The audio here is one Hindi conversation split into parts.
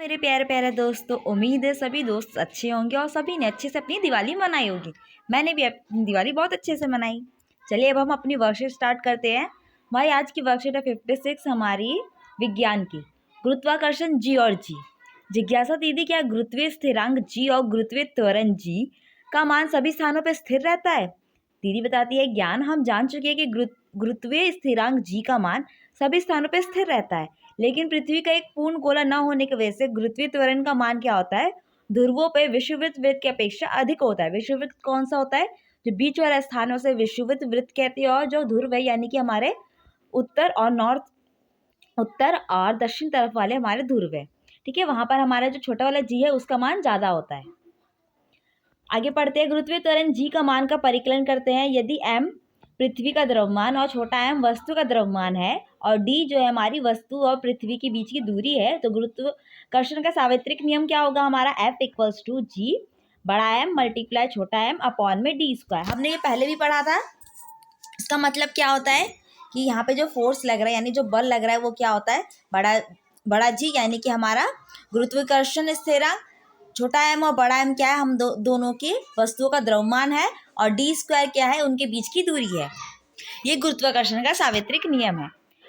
मेरे प्यारे प्यारे दोस्तों, उम्मीद है सभी दोस्त अच्छे होंगे और सभी ने अच्छे से अपनी दिवाली मनाई होगी। मैंने भी अपनी दिवाली बहुत अच्छे से मनाई। चलिए अब हम अपनी वर्कशीट स्टार्ट करते हैं। भाई आज की वर्कशीट है 56 हमारी विज्ञान की, गुरुत्वाकर्षण जी और जी। जिज्ञासा दीदी, क्या गुरुत्वीय स्थिरांक जी और गुरुत्वीय त्वरण जी का मान सभी स्थानों पर स्थिर रहता है? दीदी बताती है, ज्ञान हम जान चुके हैं कि गुरुत्वीय स्थिरांक जी का मान सभी स्थानों पर स्थिर रहता है, लेकिन पृथ्वी का एक पूर्ण गोला न होने की वजह से गुरुत्वीय त्वरण का मान क्या होता है? ध्रुवों पे विषुववृत्त वृत्त की अपेक्षा अधिक होता है। विषुववृत्त कौन सा होता है? जो बीच वाला स्थानों से विषुववृत्त वृत्त कहते हैं, और जो ध्रुव है यानी कि हमारे उत्तर और दक्षिण तरफ वाले हमारे ध्रुव है, ठीक है, वहां पर हमारा जो छोटा वाला जी है उसका मान ज्यादा होता है। आगे पढ़ते हैं। गुरुत्वीय त्वरण जी का मान का परिकलन करते हैं। यदि m पृथ्वी का द्रव्यमान और छोटा m वस्तु का द्रव्यमान है और d जो है हमारी वस्तु और पृथ्वी के बीच की दूरी है, तो गुरुत्वाकर्षण का सार्वत्रिक नियम क्या होगा हमारा? F इक्वल्स टू जी बड़ा M मल्टीप्लाई छोटा m अपॉन में d स्क्वायर। हमने ये पहले भी पढ़ा था। इसका मतलब क्या होता है कि यहाँ पे जो फोर्स लग रहा है यानी जो बल लग रहा है वो क्या होता है? बड़ा जी यानी कि हमारा गुरुत्वाकर्षण स्थिरांक, छोटा m और बड़ा M क्या है? हम दोनों की वस्तुओं का द्रव्यमान है, और d स्क्वायर क्या है? उनके बीच की दूरी है। ये गुरुत्वाकर्षण का सार्वत्रिक नियम है।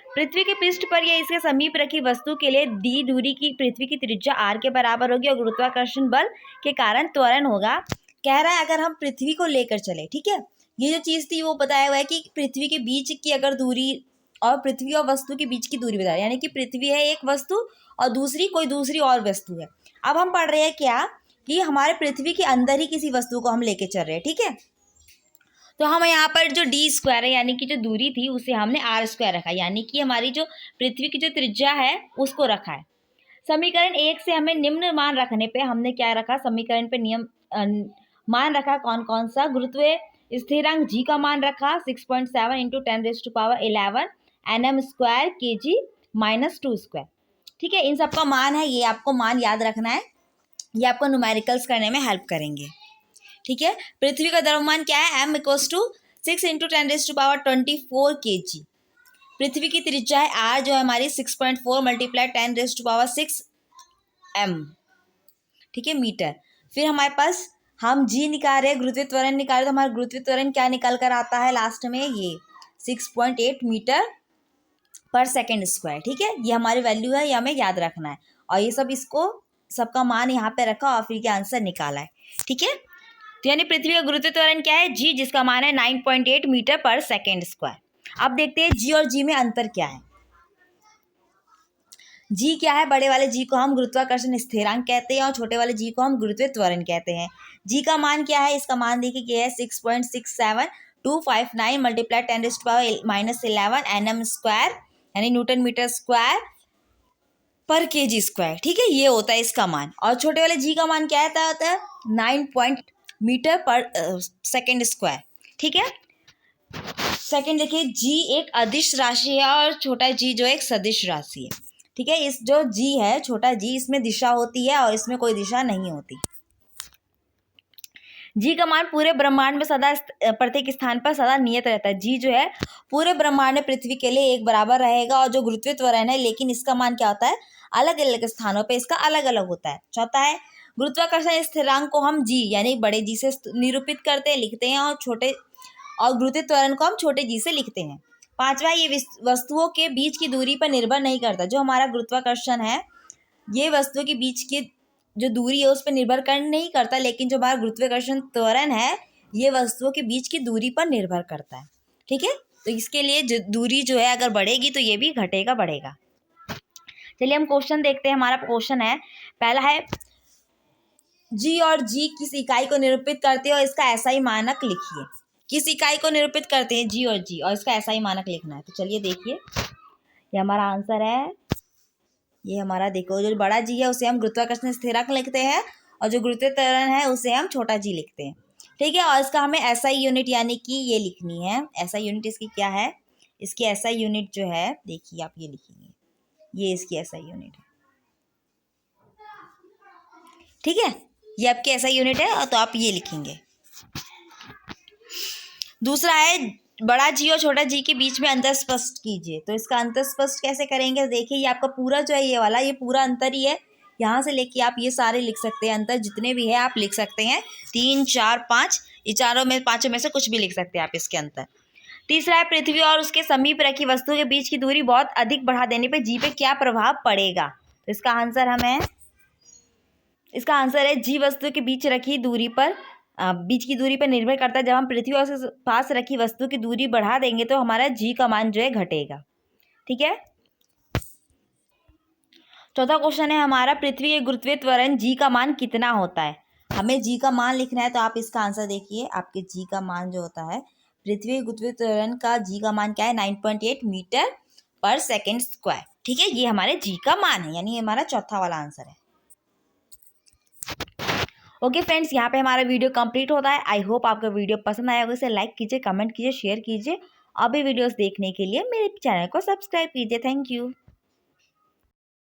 पृथ्वी के पृष्ठ पर या इसके समीप रखी वस्तु के लिए d दूरी की पृथ्वी की त्रिज्या r के बराबर होगी और गुरुत्वाकर्षण बल के कारण त्वरण होगा। कह रहा है अगर हम पृथ्वी को लेकर चले, ठीक है, ये जो चीज थी वो बताया हुआ है कि पृथ्वी के बीच की अगर दूरी और पृथ्वी और वस्तु के बीच की दूरी बताया, यानी कि पृथ्वी है एक वस्तु और दूसरी और वस्तु है। अब हम पढ़ रहे हैं क्या कि हमारे पृथ्वी के अंदर ही किसी वस्तु को हम लेके चल रहे हैं, ठीक है। तो हम यहाँ पर जो d स्क्वायर है यानी कि जो दूरी थी उसे हमने r स्क्वायर रखा, यानी कि हमारी जो पृथ्वी की जो त्रिज्या है उसको रखा है। समीकरण 1 से हमें निम्न मान रखने पे हमने क्या रखा? समीकरण पे नियम मान रखा। कौन कौन सा? गुरुत्वीय स्थिरांक g का मान रखा 6.7 into 10⁻11 nm square kg minus 2 square, ठीक है। इन सबका मान है, ये आपको मान याद रखना है, ये आपको न्यूमेरिकल्स करने में हेल्प करेंगे, ठीक है। पृथ्वी का द्रव्यमान क्या है? m equals to 6 into 10⁻24 kg। पृथ्वी की त्रिज्या है r जो है हमारी 6.4 मल्टीप्लाई 10⁻6 m, ठीक है, मीटर। फिर हमारे पास हम g निकाल रहे हैं, गुरुत्वीय त्वरण निकाल रहे, तो हमारा गुरुत्वीय त्वरण क्या निकल कर आता है लास्ट में? ये 6.8 मीटर पर सेकेंड स्क्वायर, ठीक है। ये हमारी वैल्यू है, ये हमें याद रखना है, और ये सब इसको सबका मान यहाँ पे रखा और फिर क्या आंसर निकाला है, ठीक है। तो यानी पृथ्वी का गुरुत्वीय त्वरण क्या है? जी, जिसका मान है 9.8 मीटर पर सेकेंड स्क्वायर। अब देखते हैं जी और जी में अंतर क्या है। जी क्या है? बड़े वाले जी को हम गुरुत्वाकर्षण स्थिरांक कहते हैं और छोटे वाले जी को हम गुरुत्वीय त्वरण कहते हैं। जी का मान क्या है? इसका मान देखिए क्या है? 6.67259 मल्टीप्लाई 10⁻11 nm स्क्वायर यानी न्यूटन मीटर स्क्वायर पर kg स्क्वायर, ठीक है, ये होता है इसका मान। और छोटे वाले जी का मान क्या होता है? 9 मीटर पर सेकेंड स्क्वायर, ठीक है। सेकेंड देखिए, जी एक अदिश राशि है और छोटा जी जो एक सदिश राशि है, ठीक है। इस जो जी है छोटा जी, इसमें दिशा होती है और इसमें कोई दिशा नहीं होती। जी का मान पूरे ब्रह्मांड में सदा प्रत्येक स्थान पर सदा नियत रहता है। जी जो है पूरे ब्रह्मांड में पृथ्वी के लिए एक बराबर रहेगा, और जो गुरुत्वीय त्वरण है लेकिन इसका मान क्या होता है? अलग अलग स्थानों पे इसका अलग अलग होता है। चौथा है, गुरुत्वाकर्षण स्थिरांक को हम जी यानी बड़े जी से निरूपित करते हैं, लिखते हैं, और गुरुत्वीय त्वरण को हम छोटे जी से लिखते हैं। पांचवा, ये वस्तुओं के बीच की दूरी पर निर्भर नहीं करता। जो हमारा गुरुत्वाकर्षण है ये वस्तुओं के बीच की जो दूरी है उस पर निर्भर कर नहीं करता, लेकिन जो हमारा गुरुत्वाकर्षण त्वरण है ये वस्तुओं के बीच की दूरी पर निर्भर करता है, ठीक है। तो इसके लिए दूरी जो है अगर बढ़ेगी तो ये भी घटेगा बढ़ेगा। चलिए हम क्वेश्चन देखते हैं। हमारा क्वेश्चन है, पहला है, जी और जी किस इकाई को निरूपित करते हैं और इसका SI मानक लिखिए। किस इकाई को निरूपित करते हैं? जी और जी, और इसका SI मानक लिखना है। तो चलिए देखिए, ये हमारा आंसर है। ये हमारा देखो, जो बड़ा जी है उसे हम गुरुत्वाकर्षण स्थिरांक लिखते हैं और जो गुरुत्वीय त्वरण है उसे हम छोटा जी लिखते हैं, ठीक है। और इसका हमें SI यूनिट यानी कि ये लिखनी है। SI यूनिट इसकी क्या है? इसकी SI यूनिट जो है देखिए आप ये लिखेंगे, ये इसकी SI यूनिट है, ठीक है, ये आपकी SI यूनिट है, तो आप ये लिखेंगे। दूसरा है, बड़ा जी और छोटा जी के बीच में अंतर स्पष्ट कीजिए। तो इसका अंतर स्पष्ट कैसे करेंगे? देखिए ये आपका पूरा जो है ये वाला, ये पूरा अंतर ही है, यहाँ से लेके आप ये सारे लिख सकते हैं, अंतर जितने भी है आप लिख सकते हैं, 3, 4, 5, ये चारों में, पाँचों में से कुछ भी लिख सकते हैं आप इसके अंतर। तीसरा है, पृथ्वी और उसके समीप रखी वस्तु के बीच की दूरी बहुत अधिक बढ़ा देने पे जी पे क्या प्रभाव पड़ेगा। तो इसका आंसर है जी वस्तु के बीच रखी दूरी पर, बीच की दूरी पर निर्भर करता है। जब हम पृथ्वी और उसके पास रखी वस्तु की दूरी बढ़ा देंगे तो हमारा जी का मान जो है घटेगा। ठीक है। चौथा क्वेश्चन है हमारा, पृथ्वी के गुरुत्वीय त्वरण जी का मान कितना होता है। हमें जी का मान लिखना है, तो आप इसका आंसर देखिए। आपके जी का मान जो होता है, पृथ्वी के गुरुत्वीय त्वरण का जी का मान क्या है, 9.8 मीटर पर सेकेंड स्क्वायर। ठीक है, ये हमारे जी का मान है, यानी ये हमारा चौथा वाला आंसर है। ओके फ्रेंड्स, यहाँ पे हमारा वीडियो कंप्लीट होता है। आई होप आपका वीडियो पसंद आया होगा। इसे लाइक कीजिए, कमेंट कीजिए, शेयर कीजिए। अभी वीडियोस देखने के लिए मेरे चैनल को सब्सक्राइब कीजिए। Thank you.